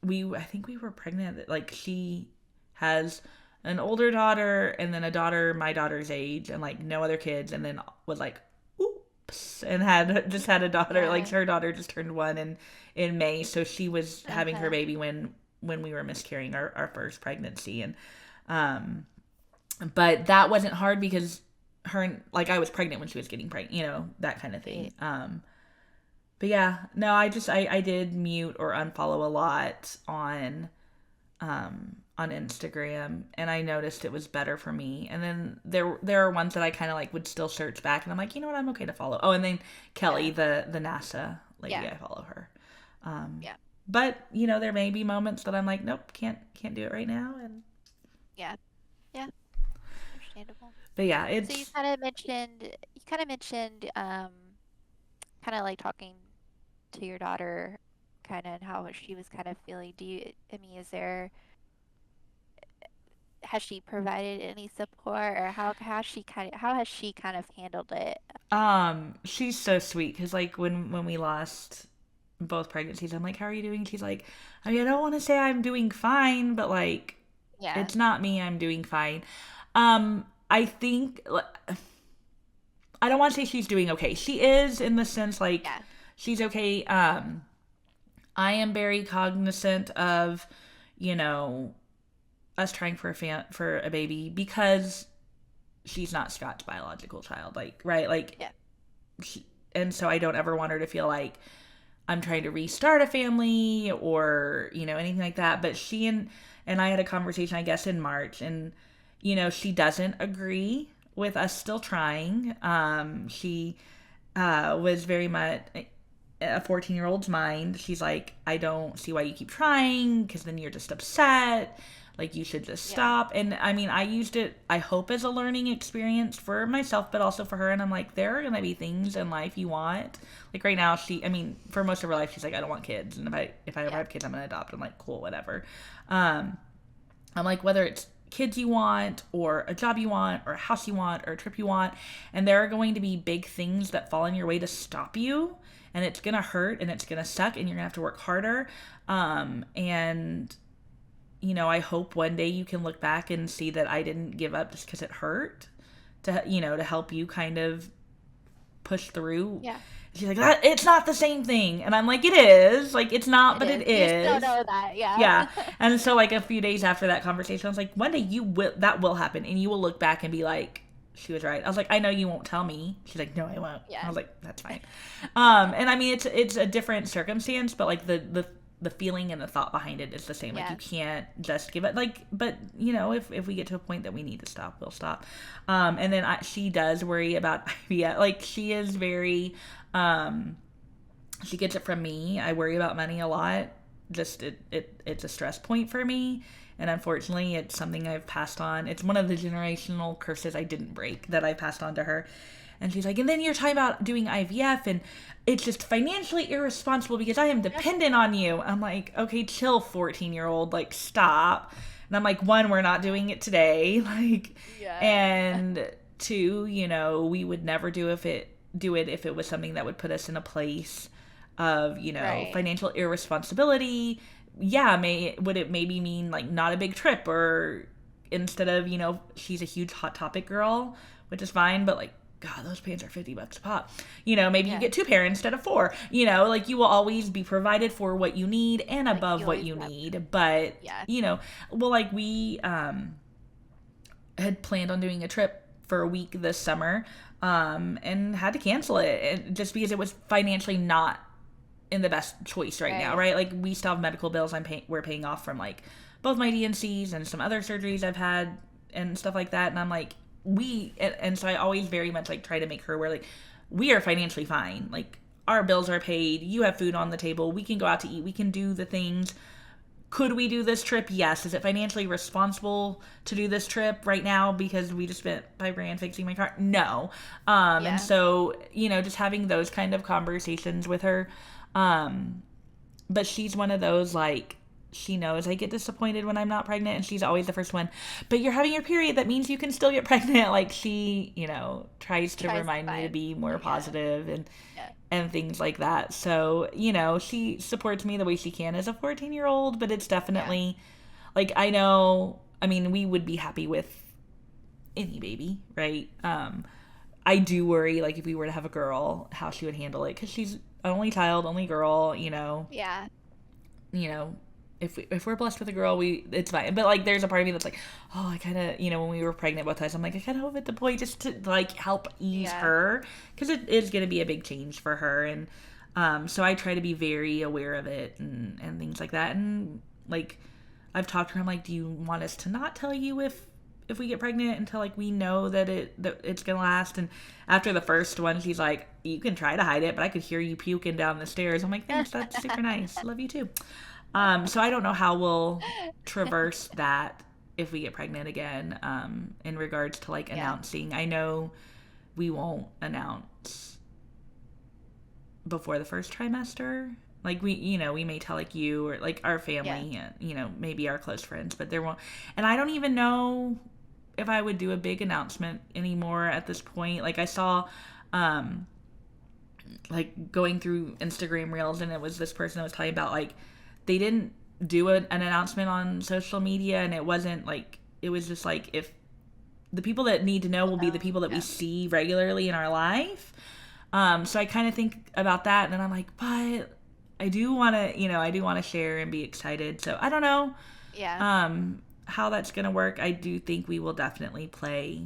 I think we were pregnant, like she has an older daughter and then a daughter my daughter's age and like no other kids, and then was like oops, and had a daughter, like Yeah. her daughter just turned one in May, so she was having her Uh-huh. baby when we were miscarrying our first pregnancy. And um but that wasn't hard because like I was pregnant when she was getting pregnant, that kind of thing. Right. But yeah, no, I did mute or unfollow a lot on Instagram, and I noticed it was better for me. And then there are ones that I kind of like would still search back, and I'm like, you know what, I'm okay to follow. Oh, and then Kelly, Yeah. the NASA lady, Yeah. I follow her. Um, Yeah. but there may be moments that I'm like, nope, can't do it right now. And Yeah. Yeah. Understandable. but yeah, So it's you kind of mentioned kind of like talking to your daughter kind of and how she was kind of feeling. I mean, has she provided any support, or how has she kind of handled it? she's so sweet because like when we lost both pregnancies, I'm like, how are you doing? She's like, I mean, I don't want to say I'm doing fine, but like Yeah. it's not me, I'm doing fine. I think I don't want to say she's doing okay. She is, in the sense like Yeah. she's okay. I am very cognizant of, you know, us trying for for a baby because she's not Scott's biological child, like, right, like Yeah. she, and so I don't ever want her to feel like I'm trying to restart a family or anything like that. But she and I had a conversation, I guess, in March, and she doesn't agree with us still trying. She was very much a 14-year-old's mind. She's like, I don't see why you keep trying because then you're just upset. Like, you should just Yeah. stop. And I mean, I used it, I hope, as a learning experience for myself, but also for her. And I'm like, there are going to be things in life you want. Like, right now, I mean, for most of her life, she's like, I don't want kids. And if I ever Yeah. have kids, I'm going to adopt. I'm like, cool, whatever. Um, I'm like, whether it's kids you want or a job you want or a house you want or a trip you want, and there are going to be big things that fall in your way to stop you, and it's going to hurt and it's going to suck and you're going to have to work harder. And I hope one day you can look back and see that I didn't give up just because it hurt, to help you kind of push through. Yeah. She's like, it's not the same thing. And I'm like, it is. Like, it's not, It but is. it You just don't is. know that. Yeah. Yeah. And so, like, a few days after that conversation, I was like, one day that will happen. And you will look back and be like, she was right. I was like, I know you won't tell me. She's like, no, I won't. I Yeah. was like, that's fine. And I mean, it's a different circumstance, but like the feeling and the thought behind it is the same. Like, Yeah. you can't just give it. Like, but if we get to a point that we need to stop, we'll stop. And then she does worry about IVF. Like, she is very, she gets it from me. I worry about money a lot. Just it's a stress point for me. And unfortunately, it's something I've passed on. It's one of the generational curses I didn't break that I passed on to her. And she's like, and then you're talking about doing IVF, and it's just financially irresponsible because I am dependent on you. I'm like, okay, chill, 14-year-old, like, stop. And I'm like, one, we're not doing it today. Like, and two, we would never do it if it was something that would put us in a place of, Right. financial irresponsibility. Yeah, would it maybe mean like not a big trip, or instead of, she's a huge Hot Topic girl, which is fine, but like, God, those pants are $50 a pop. Maybe you get 2 pair instead of 4. Like, you will always be provided for what you need and Like, above you what always you have need. But, Yeah. well, like, we had planned on doing a trip for a week this summer, and had to cancel it just because it was financially not in the best choice right now, right? Like, we still have medical bills we're paying off from, like, both my DNCs and some other surgeries I've had and stuff like that. And I'm like, and so I always very much like try to make her aware, like, we are financially fine. Like, our bills are paid. You have food on the table. We can go out to eat. We can do the things. Could we do this trip? Yes. Is it financially responsible to do this trip right now because we just spent $5,000 fixing my car? No. And so, just having those kind of conversations with her. But she's one of those, like, she knows I get disappointed when I'm not pregnant, and she's always the first one. But you're having your period. That means you can still get pregnant. Like, she, tries to remind me to be more positive and things like that. So, she supports me the way she can as a 14-year-old, but it's definitely, like, I know, I mean, we would be happy with any baby, right? I do worry, like, if we were to have a girl, how she would handle it, because she's an only child, only girl, Yeah. If we're blessed with a girl, it's fine. But, like, there's a part of me that's like, oh, I kind of, when we were pregnant both times, I'm like, I kind of hope it's a boy just to, like, help ease her, because it is going to be a big change for her. And so I try to be very aware of it and things like that. And, like, I've talked to her, I'm like, do you want us to not tell you if we get pregnant until, like, we know that it's gonna last? And after the first one, she's like, you can try to hide it, but I could hear you puking down the stairs. I'm like, thanks, that's super nice, love you too. So I don't know how we'll traverse that if we get pregnant again, in regards to, like, announcing. I know we won't announce before the first trimester. Like, we may tell, like, you or, like, our family, maybe our close friends, but there won't. And I don't even know if I would do a big announcement anymore at this point. Like, I saw, like, going through Instagram Reels, and it was this person that was talking about, like, they didn't do an announcement on social media, and it wasn't, like, it was just, like, if the people that need to know will be the people that we see regularly in our life. So I kind of think about that, and then I'm like, but I do want to share and be excited. So I don't know how that's going to work. I do think we will definitely play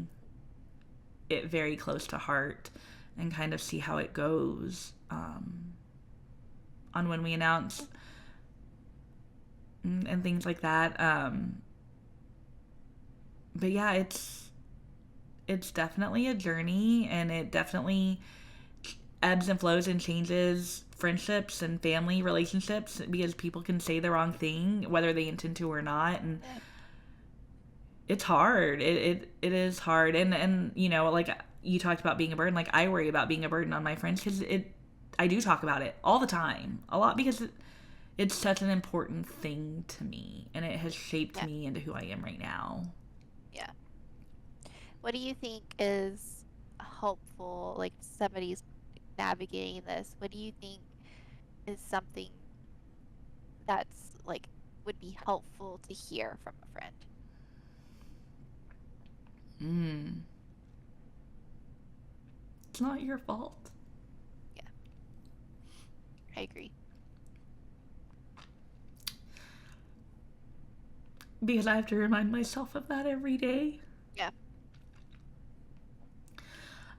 it very close to heart and kind of see how it goes on when we announce and things like that. But yeah, it's definitely a journey, and it definitely ebbs and flows and changes friendships and family relationships, because people can say the wrong thing whether they intend to or not, and it's hard. It is hard, and like, you talked about being a burden. Like, I worry about being a burden on my friends, because I do talk about it all the time, a lot, because it's such an important thing to me, and it has shaped me into who I am right now. Yeah. What do you think is helpful, like, somebody's navigating this? What do you think is something that's, like, would be helpful to hear from a friend? It's not your fault. Yeah. I agree. Because I have to remind myself of that every day. Yeah.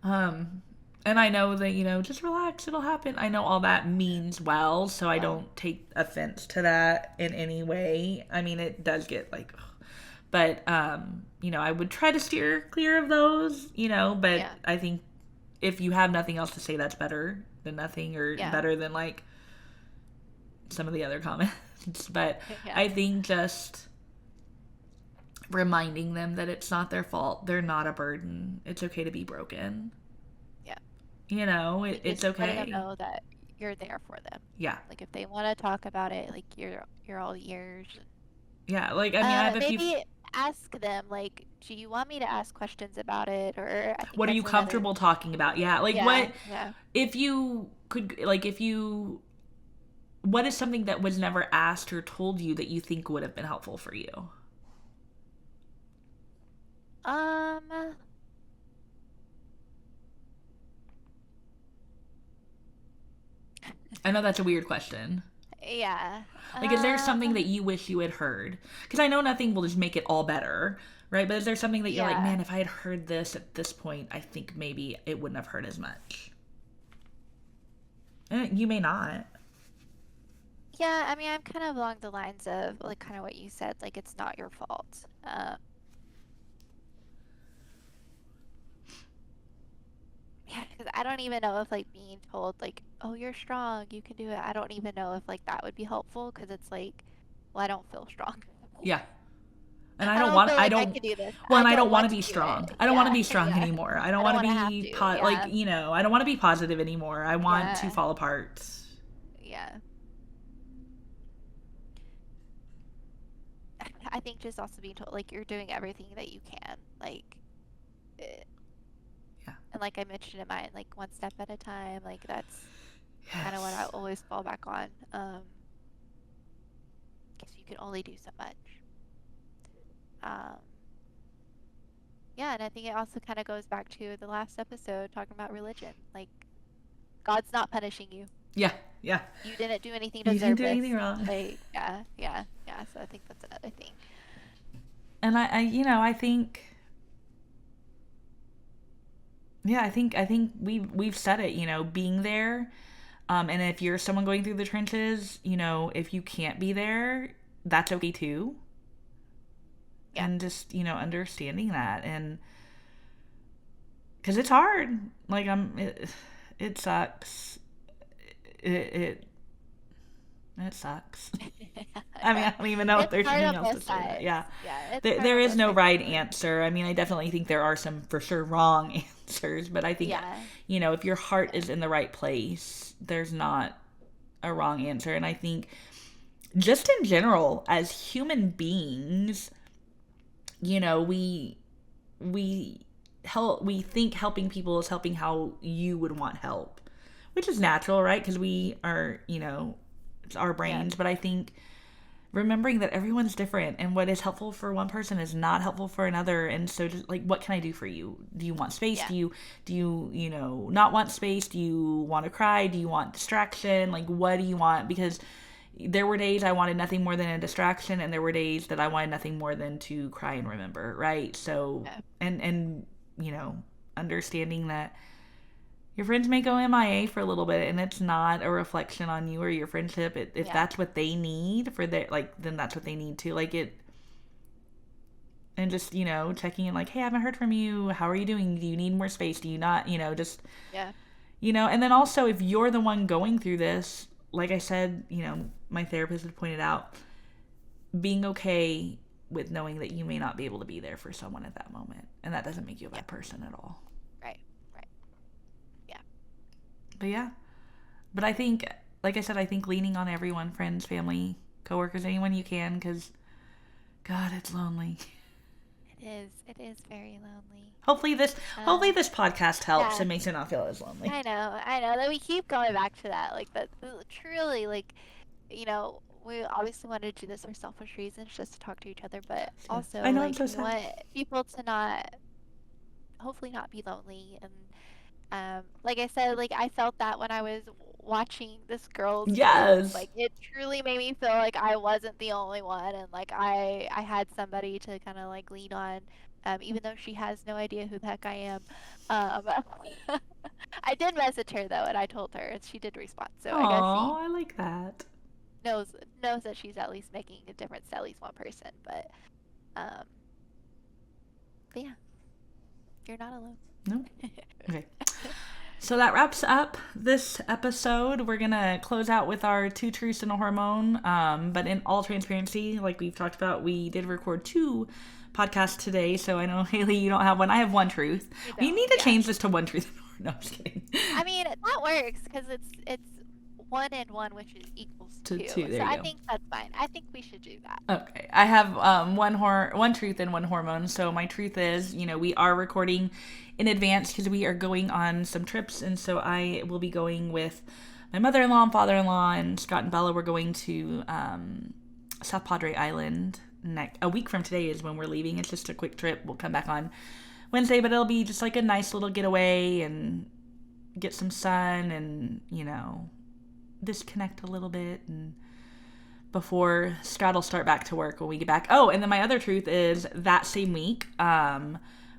And I know that, just relax, it'll happen. I know all that means well, so I don't take offense to that in any way. I mean, it does get, like, but, I would try to steer clear of those, but I think if you have nothing else to say, that's better than nothing, or better than, like, some of the other comments. But I think just reminding them that it's not their fault. They're not a burden. It's okay to be broken. Yeah. You know, Like it's just letting them okay. know that you're there for them. Yeah. Like if they want to talk about it, like you're all ears. Yeah, like, I mean, I have a few... Maybe ask them, like, do you want me to ask questions about it? Or I think What are you that's another. comfortable talking about? Yeah, like, Yeah, what... yeah. If you could, like, if you... What is something that was never asked or told you that you think would have been helpful for you? Um, I know that's a weird question. yeah. Like, is there something that you wish you had heard? Because I know nothing will just make it all better, right? But is there something that you're like, Yeah. man, if I had heard this at this point, I think maybe it wouldn't have hurt as much? And you may not. Yeah, I mean, I'm kind of along the lines of like kind of what you said, like it's not your fault. Yeah, because I don't even know if like being told like, oh, you're strong, you can do it. I don't even know if like that would be helpful because it's like, well, I don't feel strong. Yeah. And I I don't don't want, feel I like I don't, could do this. well, I and I don't don't want want to to be do strong. it. I don't want to Yeah, be strong yeah. anymore. I don't I don't want to want to have be, to. Yeah, like, you know, I don't want to be positive anymore. I want to yeah, fall apart. yeah. I think just also being told like you're doing everything that you can, like, eh, Yeah. and like I mentioned in mine, like one step at a time. Like that's kind of what I Yes. always fall back on. Because you can only do so much. Um, yeah, and I think it also kind of goes back to the last episode talking about religion. Like God's not punishing you. Yeah. Yeah. You didn't do anything to You didn't deserve do this. anything wrong. Like, yeah, yeah, yeah. So I think that's another thing. And you know, I think, yeah, I think we've said it, you know, being there. And if you're someone going through the trenches, you know, if you can't be there, that's okay too. Yeah, And just, you know, understanding that. And because it's hard. Like, it sucks. It, it sucks. I mean, yeah. I don't even know if It's there's hard anything on else to both say to that. sides. Yeah. Yeah, it's hard There on is both no sides right of it. answer. I mean, I definitely think there are some for sure wrong answers, but I think, Yeah, you know, if your heart yeah, is in the right place, there's not a wrong answer. And I think just in general, as human beings, you know, we we think helping people is helping how you would want help, which is natural, right? Because we are, you know, it's our yeah, brains. But I think remembering that everyone's different and what is helpful for one person is not helpful for another. And so just like, what can I do for you? Do you want space? yeah, Do you, you know, not want space? Do you want to cry? Do you want distraction? Like, what do you want? Because there were days I wanted nothing more than a distraction, and there were days that I wanted nothing more than to cry and remember, right? So, yeah, and you know, understanding that your friends may go MIA for a little bit, and it's not a reflection on you or your friendship. If yeah, that's what they need for their, like, then that's what they need to, like, it. And just, you know, checking in, like, hey, I haven't heard from you. How are you doing? Do you need more space? Do you not, you know, just, yeah, you know. And then also, if you're the one going through this, like I said, you know, my therapist had pointed out, being okay with knowing that you may not be able to be there for someone at that moment, and that doesn't make you a yeah. bad person at all. Right, right. Yeah, But yeah, but I think, like I said, I think leaning on everyone, friends, family, coworkers, anyone you can, because God, it's lonely. it is. It is very lonely. Hopefully this podcast helps Yeah. and makes it not feel as lonely. I know that we keep going back to that. Like that, truly, like, you know, we obviously want to do this for selfish reasons, just to talk to each other, but I also know, I'm like so we sad. want people to not, hopefully, not be lonely. And like I said, like I felt that when I was watching this girl's videos. Yes. Like it truly made me feel like I wasn't the only one, and like I had somebody to kind of like lean on. Even though she has no idea who the heck I am. Um, I did message her though, and I told her, and she did respond. So I guess she Oh, I like that. knows that she's at least making a difference to at least one person. Um, but yeah, you're not alone. No. Okay. So that wraps up this episode. We're going to close out with our 2 truths and a hormone. But in all transparency, like we've talked about, we did record 2 podcast today, so I know, Haley, you don't have one. I have one truth. You We don't. need to Yeah. change this to one truth. No, I'm just kidding. I mean, that works because it's 1 and 1, which is equals To 2. two, there So you I go. think that's fine. I think we should do that. Okay, I have one truth and one hormone. So my truth is, we are recording in advance because we are going on some trips, and so I will be going with my mother-in-law and father-in-law, and Scott and Bella. We're going to South Padre Island. A week from today is when we're leaving. It's just a quick trip. We'll come back on Wednesday, but it'll be just like a nice little getaway and get some sun and disconnect a little bit and before Scott will start back to work when we get back. Oh, and then my other truth is that same week,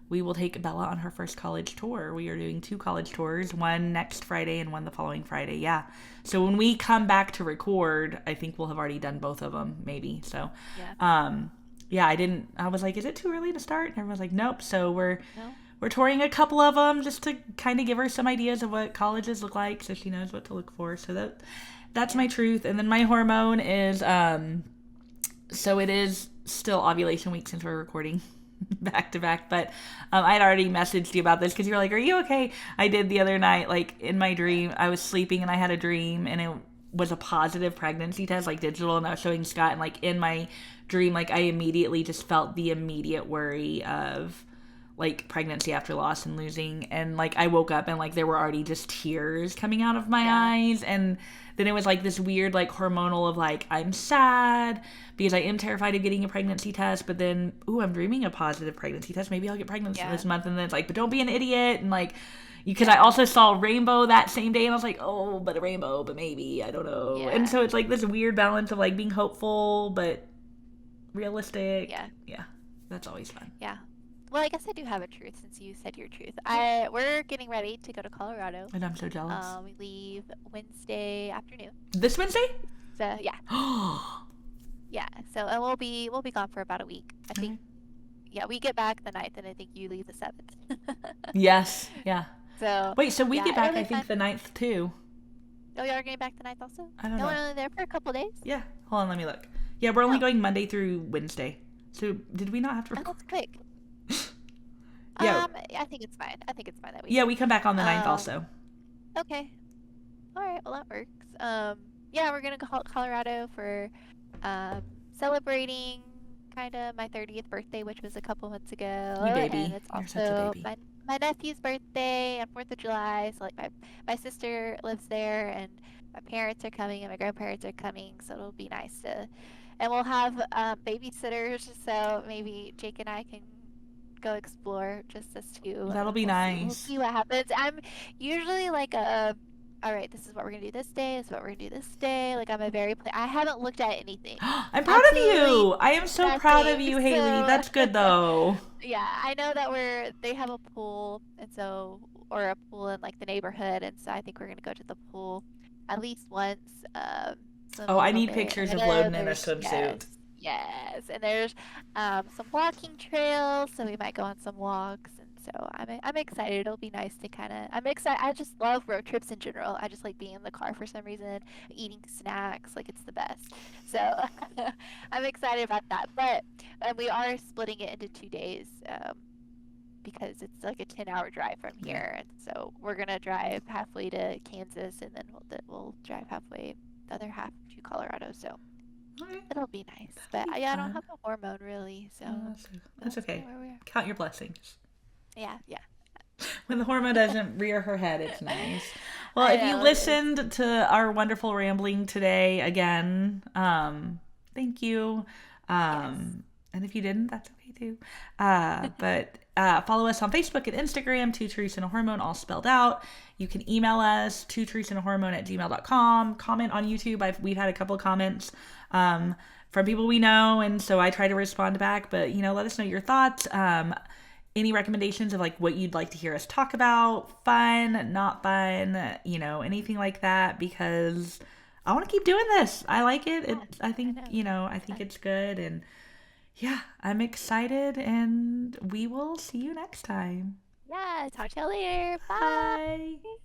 we will take Bella on her first college tour. We are doing 2 college tours, one next Friday and one the following Friday. Yeah. So when we come back to record, I think we'll have already done both of them, maybe. So, yeah, I was like, is it too early to start? And everyone's like, nope. So we're touring a couple of them just to kind of give her some ideas of what colleges look like so she knows what to look for. So that's my truth. And then my hormone is, so it is still ovulation week since we're recording back to back, but I had already messaged you about this because you're like, are you okay? I did the other night, like in my dream, I was sleeping and I had a dream and it was a positive pregnancy test, like digital, and I was showing Scott, and like in my dream, like I immediately just felt the immediate worry of like pregnancy after loss and losing, and like I woke up and like there were already just tears coming out of my eyes, and then it was like this weird like hormonal of like I'm sad because I am terrified of getting a pregnancy test, but then I'm dreaming a positive pregnancy test, maybe I'll get pregnant this month, and then it's like, but don't be an idiot, and like because I also saw a rainbow that same day and I was like, oh, but a rainbow, but maybe, I don't know, and so it's like this weird balance of like being hopeful but realistic. Yeah, that's always fun. Well, I guess I do have a truth since you said your truth. We're getting ready to go to Colorado. And I'm so jealous. We leave Wednesday afternoon. This Wednesday? So yeah. Yeah. So and we'll be gone for about a week. I think. Yeah, we get back the 9th, and I think you leave the 7th. Yes. Yeah. So wait. So we get back, I think, the 9th too. Oh, y'all are getting back the 9th also? I don't know. No, we're only there for a couple days. Yeah. Hold on, let me look. Yeah, we're only going Monday through Wednesday. So did we not have to record? Oh, that's quick. Yeah. I think it's fine. That week. Yeah, we come back on the 9th also. Okay. All right. Well, that works. Yeah, we're gonna go to Colorado for celebrating kind of my 30th birthday, which was a couple months ago. You baby. And it's You're such also a baby. my nephew's birthday on 4th of July. So like my sister lives there, and my parents are coming, and my grandparents are coming. So it'll be nice and we'll have babysitters. So maybe Jake and I can go explore just us two. That'll be nice. We'll see what happens. I'm usually like all right, this is what we're gonna do this day. This is what we're gonna do this day. Like I haven't looked at anything. I'm proud of you. I am so proud of you, Haley. That's good though. Yeah, I know that they have a pool, and so or a pool in like the neighborhood, and so I think we're gonna go to the pool at least once. I need pictures of loading in a swimsuit. Yes, and there's some walking trails, so we might go on some walks, and so I'm excited. It'll be nice to I'm excited. I just love road trips in general. I just like being in the car for some reason, eating snacks, like it's the best. So I'm excited about that. But we are splitting it into 2 days because it's like a 10-hour drive from here, and so we're gonna drive halfway to Kansas, and then we'll drive halfway the other half to Colorado. So. It'll be nice, but I don't have a hormone really, so that's okay. Count your blessings. Yeah. When the hormone doesn't rear her head, it's nice. Well, if you listened to our wonderful rambling today again, thank you. And if you didn't, that's okay too. But follow us on Facebook and Instagram, 2 Truths and a Hormone, all spelled out. You can email us, 2truthsandahormone@gmail.com. Comment on YouTube. We've had a couple of comments from people we know, and so I try to respond back. But let us know your thoughts. Any recommendations of like what you'd like to hear us talk about? Fun, not fun, anything like that, because I want to keep doing this. I like it. I think it's good, and yeah, I'm excited, and we will see you next time. Yeah, talk to you later. Bye. Bye.